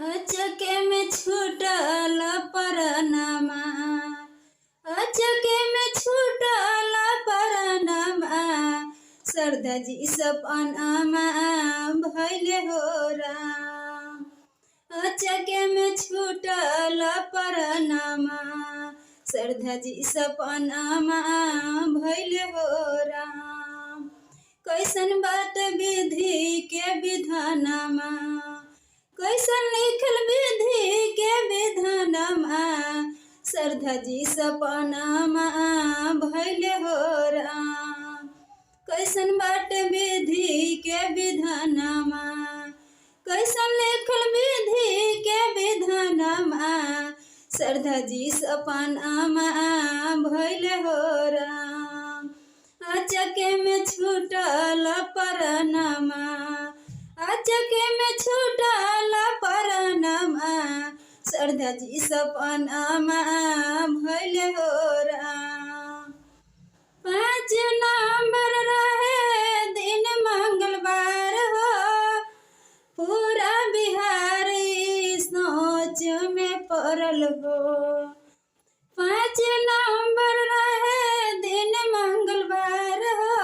अचके में छूटल परनमा, अचके में छूटल परनमा, शारदा जी सपनमा भइले हो राम। अचके में छूटल परनमा, शारदा जी सपनमा भइले हो राम। कैसन बात विधि के विधानमा, कैसन लिखल विधि के विधानमा, शारदा जी सपनमा भइले हो राम। कैसन बाट विधि के विधानमा, कैसन लिखल विधि के विधानमा, शारदा जी सपनमा भइले हो राम। अचके में छूटल परनमा, अचके में छूटल परनमा, शारदा जी सपनमा भइले हो राम। 5 नवंबर रहे दिन मंगलवार हो, पूरा बिहार सोच में पड़ल हो। 5 नवंबर रहे दिन मंगलवार हो,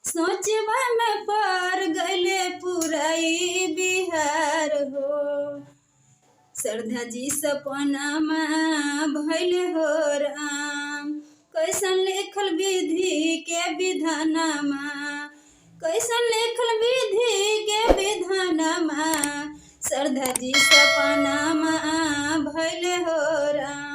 सोचवा में पड़ गइले पूरा बिहार हो। शारदा जी सपनमा भइले हो राम। कैसन लिखल विधि के विधानमा, कैसन लिखल विधि के विधानमा, शारदा जी सपनमा भइले हो राम।